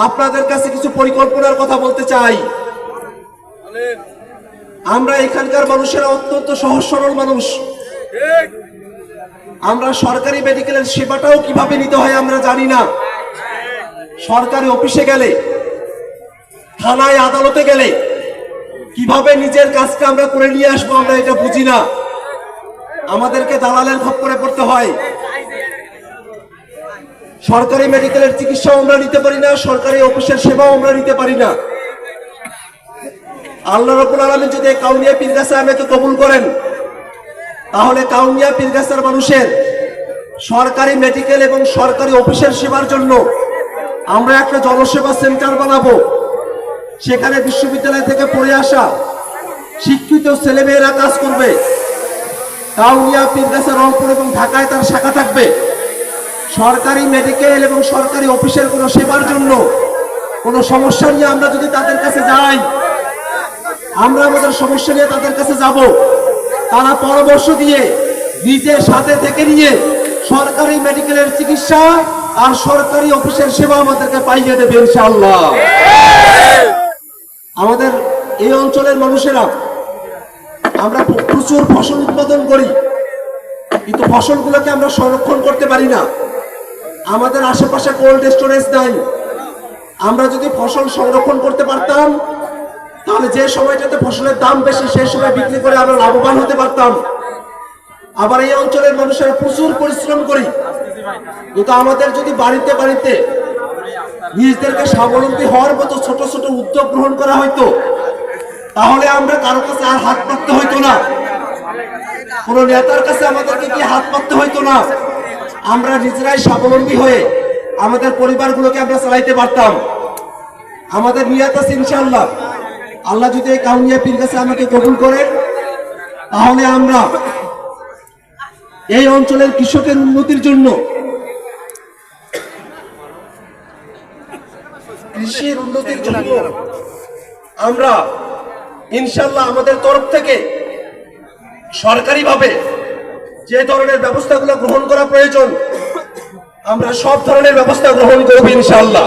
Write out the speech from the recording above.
আপনাদের কাছে কিছু পরিকল্পনার কথা বলতে চাই। আমরা এখানকার মানুষেরা অত্যন্ত সহজ সরল মানুষ। আমরা সরকারি মেডিকেলের সেবাটাও কিভাবে নিতে হয় আমরা জানি না। সরকারি অফিসে গেলে, থানায় আদালতে গেলে কিভাবে নিজের কাজটা আমরা করে নিয়ে আসবো আমরা এটা বুঝি না। আমাদেরকে দালালের খপ্পরে পড়তে হয়। সরকারি মেডিকেলের চিকিৎসাও আমরা নিতে পারি না, সরকারি অফিসের সেবাও আমরা নিতে পারি না। আল্লাহ রাব্বুল আলামিন যদি কাউনিয়া পীরগাছা আমাকে কবুল করেন, তাহলে কাউনিয়া পীরগাছার মানুষের সরকারি মেডিকেল এবং সরকারি অফিসের সেবার জন্য আমরা একটা জনসেবা সেন্টার বানাবো। সেখানে বিশ্ববিদ্যালয় থেকে পড়ে আসা শিক্ষিত ছেলেমেয়েরা কাজ করবে। কাউনিয়া পীরগাছা রংপুর এবং ঢাকায় তার শাখা থাকবে। সরকারি মেডিকেল এবং সরকারি অফিসের কোনো সেবার জন্য কোনো সমস্যা নিয়ে আমরা যদি তাদের কাছে যাই, আমরা আমাদের সমস্যা নিয়ে তাদের কাছে যাব, তারা পরামর্শ দিয়ে নিজের সাথে থেকে নিয়ে সরকারি মেডিকেলের চিকিৎসা আর সরকারি অফিসের সেবা আমাদেরকে পাইয়ে দেবে ইনশাআল্লাহ। আমাদের এই অঞ্চলের মানুষেরা আমরা প্রচুর ফসল উৎপাদন করি, কিন্তু ফসলগুলোকে আমরা সংরক্ষণ করতে পারি না। আমাদের আশেপাশে কোল্ড স্টোরেজ নাই। আমরা যদি ফসল সংরক্ষণ করতে পারতাম, তাহলে যে সময়টাতে ফসলের দাম বেশি সেই সময় বিক্রি করে আমরা লাভবান হতে পারতাম। আবার এই অঞ্চলের মানুষেরা প্রচুর পরিশ্রম করি, কিন্তু আমাদের যদি বাড়িতে বাড়িতে নিজেদেরকে স্বাবলম্বী হওয়ার মতো ছোট ছোট উদ্যোগ গ্রহণ করা হইতো, তাহলে আমরা কারো কাছে আর হাত পাততে হইতো না, কোন নেতার কাছে আমাদেরকে কি হাত পাততে হইতো না। আমরা নিজেরাই স্বাবলম্বী হয়ে আমাদের পরিবারগুলোকে আমরা চালাইতে পারতাম। আমাদের নিয়ত আছে ইনশাআল্লাহ, আল্লাহ যদি এই কাউনিয়া পীরগাছা আমাকে কবুল করেন, তাহলে আমরা এই অঞ্চলের কৃষকের উন্নতির জন্য, কৃষির উন্নতির জন্য আমরা ইনশাআল্লাহ আমাদের তরফ থেকে সরকারিভাবে যে ধরনের ব্যবস্থাগুলো গ্রহণ করা প্রয়োজন আমরা সব ধরনের ব্যবস্থা গ্রহণ করব ইনশাআল্লাহ।